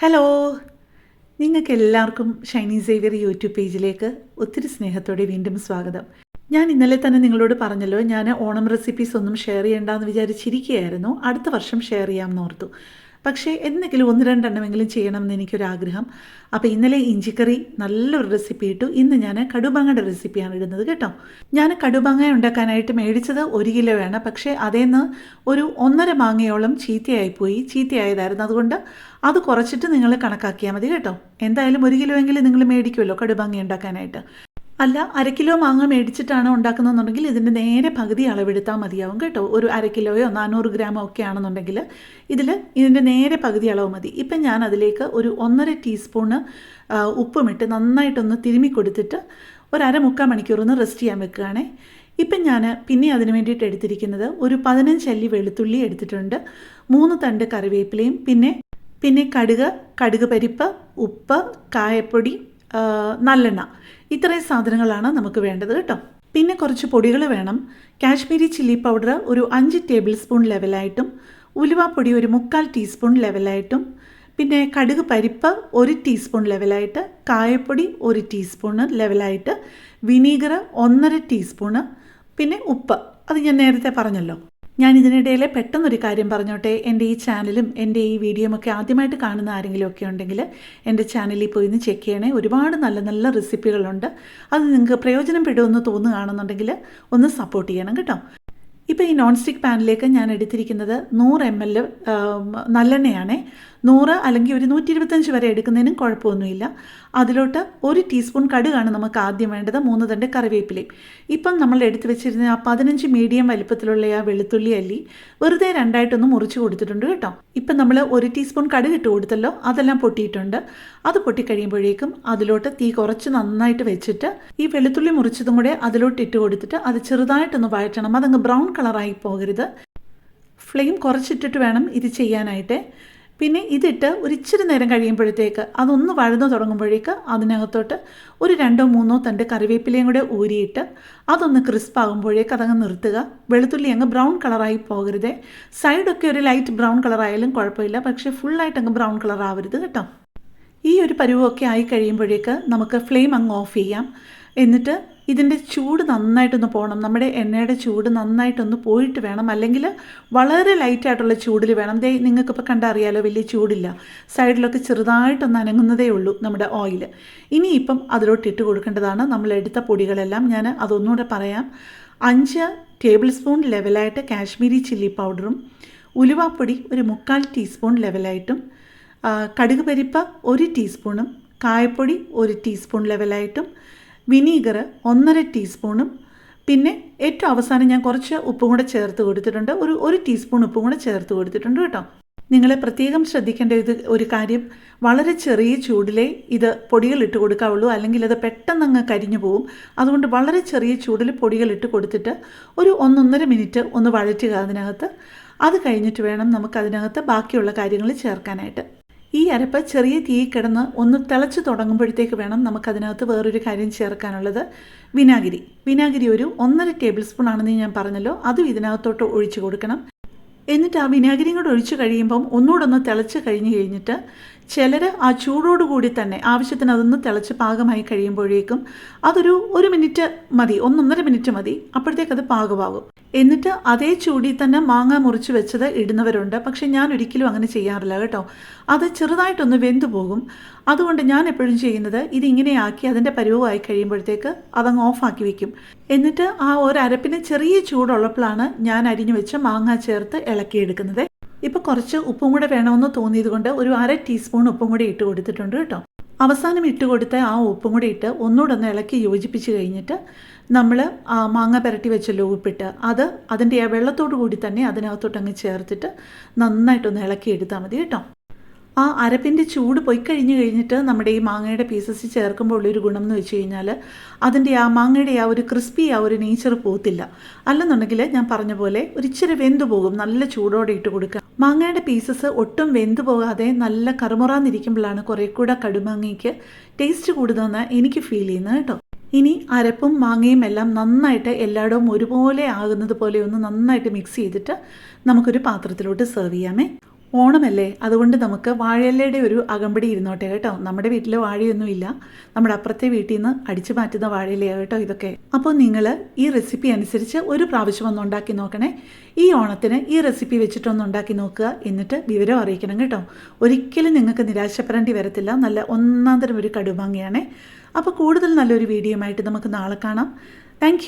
Hello, നിങ്ങൾക്ക് എല്ലാവർക്കും Shiny Xavier YouTube പേജിലേക്ക് ഒത്തിരി സ്നേഹത്തോടെ വീണ്ടും സ്വാഗതം. ഞാൻ ഇന്നലെ തന്നെ നിങ്ങളോട് പറഞ്ഞല്ലോ, ഞാൻ ഓണം റെസിപ്പീസ് ഒന്നും ഷെയർ ചെയ്യേണ്ടെന്ന് വിചാരിച്ചിരിക്കുകയായിരുന്നു. അടുത്ത വർഷം ഷെയർ ചെയ്യാമെന്ന് ഓർത്തു. പക്ഷേ എന്തെങ്കിലും ഒന്ന് രണ്ടെണ്ണമെങ്കിലും ചെയ്യണമെന്ന് എനിക്കൊരാഗ്രഹം. അപ്പോൾ ഇന്നലെ ഇഞ്ചിക്കറി നല്ലൊരു റെസിപ്പി ഇട്ടു. ഇന്ന് ഞാൻ കടുമാങ്ങയുടെ റെസിപ്പിയാണ് ഇടുന്നത് കേട്ടോ. ഞാൻ കടുമാങ്ങ ഉണ്ടാക്കാനായിട്ട് മേടിച്ചത് 1 കിലോയാണ്. പക്ഷേ അതേന്ന് ഒരു 1.5 മാങ്ങയോളം ചീത്തയായതായിരുന്നു. അതുകൊണ്ട് അത് കുറച്ചിട്ട് നിങ്ങൾ കണക്കാക്കിയാൽ മതി കേട്ടോ. എന്തായാലും 1 കിലോ എങ്കിലും നിങ്ങൾ മേടിക്കുമല്ലോ കടുമാങ്ങ ഉണ്ടാക്കാനായിട്ട്. അല്ല, 1/2 കിലോ മാങ്ങ മേടിച്ചിട്ടാണ് ഉണ്ടാക്കുന്നതെന്നുണ്ടെങ്കിൽ ഇതിൻ്റെ നേരെ പകുതി അളവെടുത്താൽ മതിയാവും കേട്ടോ. ഒരു 1/2 കിലോയോ 400 ഗ്രാമോ ഒക്കെ ആണെന്നുണ്ടെങ്കിൽ ഇതിൻ്റെ നേരെ പകുതി അളവ് മതി. ഇപ്പം ഞാൻ അതിലേക്ക് ഒരു 1.5 ടീസ്പൂണ് ഉപ്പുമിട്ട് നന്നായിട്ടൊന്ന് തിരുമ്മി കൊടുത്തിട്ട് ഒരു 1/4 മണിക്കൂറൊന്ന് റെസ്റ്റ് ചെയ്യാൻ വെക്കുകയാണേ. ഇപ്പം ഞാൻ പിന്നെ അതിന് വേണ്ടിയിട്ട് എടുത്തിരിക്കുന്നത് ഒരു 15 അല്ലി വെളുത്തുള്ളി എടുത്തിട്ടുണ്ട്, 3 തണ്ട് കറിവേപ്പിലയും പിന്നെ കടുക് പരിപ്പ്, ഉപ്പ്, കായപ്പൊടി, നല്ലെണ്ണ, ഇത്രയും സാധനങ്ങളാണ് നമുക്ക് വേണ്ടത് കേട്ടോ. പിന്നെ കുറച്ച് പൊടികൾ വേണം. കാശ്മീരി ചില്ലി പൗഡർ ഒരു 5 ടേബിൾ സ്പൂൺ ലെവലായിട്ടും, ഉലുവാപ്പൊടി ഒരു 3/4 ടീസ്പൂൺ ലെവലായിട്ടും, പിന്നെ കടുക് പരിപ്പ് 1 ടീസ്പൂൺ ലെവലായിട്ട്, കായപ്പൊടി 1 ടീസ്പൂണ് ലെവലായിട്ട്, വിനീഗർ 1.5 ടീസ്പൂണ്, പിന്നെ ഉപ്പ് അത് ഞാൻ നേരത്തെ പറഞ്ഞല്ലോ. ഞാൻ ഇതിനിടയിൽ പെട്ടെന്നൊരു കാര്യം പറഞ്ഞോട്ടെ. എൻ്റെ ഈ ചാനലും എൻ്റെ ഈ വീഡിയോയുമൊക്കെ ആദ്യമായിട്ട് കാണുന്ന ആരെങ്കിലും ഒക്കെ ഉണ്ടെങ്കിൽ എൻ്റെ ചാനലിൽ പോയി ഒന്ന് ചെക്ക് ചെയ്യണേ. ഒരുപാട് നല്ല നല്ല റെസിപ്പികളുണ്ട്. അത് നിങ്ങൾക്ക് പ്രയോജനപ്പെടുമെന്ന് തോന്നുകയാണെന്നുണ്ടെങ്കിൽ ഒന്ന് സപ്പോർട്ട് ചെയ്യണം കേട്ടോ. ഇപ്പോൾ ഈ നോൺ സ്റ്റിക്ക് പാനിലേക്ക് ഞാൻ എടുത്തിരിക്കുന്നത് 100 ml നല്ലെണ്ണയാണ്. 100 അല്ലെങ്കിൽ ഒരു 125 വരെ എടുക്കുന്നതിനും കുഴപ്പമൊന്നുമില്ല. അതിലോട്ട് 1 ടീസ്പൂൺ കടുകാണ് നമുക്ക് ആദ്യം വേണ്ടത്, 3 തണ്ട് കറിവേപ്പിലയും. ഇപ്പം നമ്മൾ എടുത്ത് വെച്ചിരുന്ന ആ 15 മീഡിയം വലിപ്പത്തിലുള്ള ആ വെളുത്തുള്ളി അല്ലി വെറുതെ രണ്ടായിട്ടൊന്ന് മുറിച്ച് കൊടുത്തിട്ടുണ്ട് കേട്ടോ. ഇപ്പം നമ്മൾ 1 ടീസ്പൂൺ കടുക് ഇട്ട് കൊടുത്തല്ലോ, അതെല്ലാം പൊട്ടിയിട്ടുണ്ട്. അത് പൊട്ടിക്കഴിയുമ്പോഴേക്കും അതിലോട്ട് തീ കുറച്ച് നന്നായിട്ട് വെച്ചിട്ട് ഈ വെളുത്തുള്ളി മുറിച്ചതും കൂടെ അതിലോട്ട് ഇട്ട് കൊടുത്തിട്ട് അത് ചെറുതായിട്ടൊന്ന് വഴറ്റണം. അതങ്ങ് ബ്രൗൺ കളറായി പോകരുത്. ഫ്ലെയിം കുറച്ചിട്ടിട്ട് വേണം ഇത് ചെയ്യാനായിട്ട്. പിന്നെ ഇതിട്ട് ഒരു ഇച്ചിരി നേരം കഴിയുമ്പോഴത്തേക്ക് അതൊന്ന് വഴന്നു തുടങ്ങുമ്പോഴേക്ക് അതിനകത്തോട്ട് ഒരു 2-3 തണ്ട് കറിവേപ്പിലയും കൂടെ ഊരിയിട്ട് അതൊന്ന് ക്രിസ്പ് ആകുമ്പോഴേക്ക് അതങ്ങ് നിർത്തുക. വെളുത്തുള്ളി അങ്ങ് ബ്രൗൺ കളറായി പോകരുതേ. സൈഡൊക്കെ ഒരു ലൈറ്റ് ബ്രൗൺ കളറായാലും കുഴപ്പമില്ല, പക്ഷേ ഫുള്ളായിട്ട് അങ്ങ് ബ്രൗൺ കളർ ആവരുത് കേട്ടോ. ഈ ഒരു പരുവമൊക്കെ ആയി കഴിയുമ്പോഴേക്ക് നമുക്ക് ഫ്ലെയിം അങ്ങ് ഓഫ് ചെയ്യാം. എന്നിട്ട് ഇതിൻ്റെ ചൂട് നന്നായിട്ടൊന്ന് പോകണം. നമ്മുടെ എണ്ണയുടെ ചൂട് നന്നായിട്ടൊന്ന് പോയിട്ട് വേണം, അല്ലെങ്കിൽ വളരെ ലൈറ്റായിട്ടുള്ള ചൂടിൽ വേണം. നിങ്ങൾക്കിപ്പോൾ കണ്ടറിയാലോ, വലിയ ചൂടില്ല, സൈഡിലൊക്കെ ചെറുതായിട്ടൊന്ന് അനങ്ങുന്നതേ ഉള്ളൂ നമ്മുടെ ഓയിൽ. ഇനിയിപ്പം അതിലോട്ട് ഇട്ട് കൊടുക്കേണ്ടതാണ് നമ്മൾ എടുത്ത പൊടികളെല്ലാം. ഞാൻ അതൊന്നുകൂടെ പറയാം. 5 ടേബിൾ സ്പൂൺ ലെവലായിട്ട് കാശ്മീരി ചില്ലി പൗഡറും, ഉലുവാപ്പൊടി ഒരു 3/4 ടീസ്പൂൺ ലെവലായിട്ടും, കടുക് പരിപ്പ് 1 ടീസ്പൂണും, കായപ്പൊടി 1 ടീസ്പൂൺ ലെവലായിട്ടും, വിനീഗർ 1.5 ടീസ്പൂണും, പിന്നെ ഏറ്റവും അവസാനം ഞാൻ കുറച്ച് ഉപ്പും കൂടെ ചേർത്ത് കൊടുത്തിട്ടുണ്ട്. ഒരു ടീസ്പൂൺ ഉപ്പും കൂടെ ചേർത്ത് കൊടുത്തിട്ടുണ്ട് കേട്ടോ. നിങ്ങൾ പ്രത്യേകം ശ്രദ്ധിക്കേണ്ട ഒരു കാര്യം, വളരെ ചെറിയ ചൂടിലേ ഇത് പൊടികൾ ഇട്ട് കൊടുക്കാവുള്ളൂ, അല്ലെങ്കിൽ അത് പെട്ടെന്ന് അങ്ങ് കരിഞ്ഞു പോവും. അതുകൊണ്ട് വളരെ ചെറിയ ചൂടിൽ പൊടികൾ ഇട്ട് കൊടുത്തിട്ട് ഒരു 1-1.5 മിനിറ്റ് ഒന്ന് വഴറ്റുക അതിനകത്ത്. അത് കഴിഞ്ഞിട്ട് വേണം നമുക്കതിനകത്ത് ബാക്കിയുള്ള കാര്യങ്ങൾ ചേർക്കാനായിട്ട്. ഈ അരപ്പ് ചെറിയ തീ കിടന്ന് ഒന്ന് തിളച്ച് തുടങ്ങുമ്പോഴത്തേക്ക് വേണം നമുക്കതിനകത്ത് വേറൊരു കാര്യം ചേർക്കാനുള്ളത്, വിനാഗിരി ഒരു 1.5 ടേബിൾ സ്പൂൺ ആണെന്ന് ഞാൻ പറഞ്ഞല്ലോ, അതും ഇതിനകത്തോട്ട് ഒഴിച്ച് കൊടുക്കണം. എന്നിട്ട് ആ വിനാഗിരിയും കൂടെ ഒഴിച്ച് കഴിയുമ്പം ഒന്നുകൂടെ തിളച്ച് കഴിഞ്ഞിട്ട് ചിലർ ആ ചൂടോടുകൂടി തന്നെ ആവശ്യത്തിന് അതൊന്ന് തിളച്ച് പാകമായി കഴിയുമ്പോഴേക്കും അതൊരു 1 മിനിറ്റ് മതി, 1-1.5 മിനിറ്റ് മതി, അപ്പോഴത്തേക്ക് അത് പാകമാകും. എന്നിട്ട് അതേ ചൂടിൽ തന്നെ മാങ്ങ മുറിച്ച് വെച്ചത് ഇടുന്നവരുണ്ട്. പക്ഷെ ഞാൻ ഒരിക്കലും അങ്ങനെ ചെയ്യാറില്ല കേട്ടോ. അത് ചെറുതായിട്ടൊന്ന് വെന്തു പോകും. അതുകൊണ്ട് ഞാൻ എപ്പോഴും ചെയ്യുന്നത് ഇതിങ്ങനെയാക്കി അതിൻ്റെ പരുവമായി കഴിയുമ്പോഴത്തേക്ക് അതങ്ങ് ഓഫാക്കി വയ്ക്കും. എന്നിട്ട് ആ ഒരു അരപ്പിന് ചെറിയ ചൂടുള്ളപ്പോഴാണ് ഞാൻ അരിഞ്ഞു വെച്ച മാങ്ങ ചേർത്ത് ഇളക്കിയെടുക്കുന്നത്. ഇപ്പോൾ കുറച്ച് ഉപ്പും കൂടെ വേണമെന്ന് തോന്നിയത് കൊണ്ട് ഒരു 1/2 ടീസ്പൂൺ ഉപ്പും കൂടി ഇട്ട് കൊടുത്തിട്ടുണ്ട് കേട്ടോ. അവസാനം ഇട്ട് കൊടുത്ത ആ ഉപ്പും കൂടി ഇട്ട് ഒന്നുകൂടെ ഒന്ന് ഇളക്കി യോജിപ്പിച്ച് കഴിഞ്ഞിട്ട് നമ്മൾ മാങ്ങ പുരട്ടി വെച്ചല്ലോ ഉപ്പിട്ട്, അതിൻ്റെ ആ വെള്ളത്തോടു കൂടി തന്നെ അതിനകത്തോട്ട് അങ്ങ് ചേർത്തിട്ട് നന്നായിട്ടൊന്ന് ഇളക്കി എടുത്താൽ മതി കേട്ടോ. ആ അരപ്പിൻ്റെ ചൂട് പോയി കഴിഞ്ഞിട്ട് നമ്മുടെ ഈ മാങ്ങയുടെ പീസസ് ചേർക്കുമ്പോൾ ഉള്ളൊരു ഗുണം എന്ന് വെച്ച് കഴിഞ്ഞാൽ അതിൻ്റെ ആ മാങ്ങയുടെ ആ ഒരു ക്രിസ്പി ആ ഒരു നേച്ചർ പോകത്തില്ല. അല്ലെന്നുണ്ടെങ്കിൽ ഞാൻ പറഞ്ഞ പോലെ ഒരിച്ചിരി വെന്തു പോകും. നല്ല ചൂടോടെ ഇട്ട് കൊടുക്കുക. മാങ്ങയുടെ പീസസ് ഒട്ടും വെന്തു പോകാതെ നല്ല കറുമുറാന്നിരിക്കുമ്പോഴാണ് കുറേ കൂടെ കടുമാങ്ങയ്ക്ക് ടേസ്റ്റ് കൂടുതലെന്ന് എനിക്ക് ഫീൽ ചെയ്യുന്നത് കേട്ടോ. ഇനി അരപ്പും മാങ്ങയും എല്ലാം നന്നായിട്ട് എല്ലായിടവും ഒരുപോലെ ആകുന്നത് പോലെ ഒന്ന് നന്നായിട്ട് മിക്സ് ചെയ്തിട്ട് നമുക്കൊരു പാത്രത്തിലോട്ട് സെർവ് ചെയ്യാമേ. ഓണമല്ലേ, അതുകൊണ്ട് നമുക്ക് വാഴയിലയുടെ ഒരു അകമ്പടി ഇരുന്നോട്ടെ കേട്ടോ. നമ്മുടെ വീട്ടിൽ വാഴയൊന്നുമില്ല, നമ്മുടെ അപ്പുറത്തെ വീട്ടിൽ നിന്ന് അടിച്ചു മാറ്റുന്ന വാഴയിലയാണ് കേട്ടോ ഇതൊക്കെ. അപ്പോൾ നിങ്ങൾ ഈ റെസിപ്പി അനുസരിച്ച് ഒരു പ്രാവശ്യം ഒന്ന് ഉണ്ടാക്കി നോക്കണേ. ഈ ഓണത്തിന് ഈ റെസിപ്പി വെച്ചിട്ടൊന്ന് ഉണ്ടാക്കി നോക്കുക, എന്നിട്ട് വിവരം അറിയിക്കണം കേട്ടോ. ഒരിക്കലും നിങ്ങൾക്ക് നിരാശപ്പെടേണ്ടി വരത്തില്ല. നല്ല ഒന്നാം തരം ഒരു കടുമാങ്ങയാണേ. അപ്പോൾ കൂടുതൽ നല്ലൊരു വീഡിയോ ആയിട്ട് നമുക്ക് നാളെ കാണാം. താങ്ക്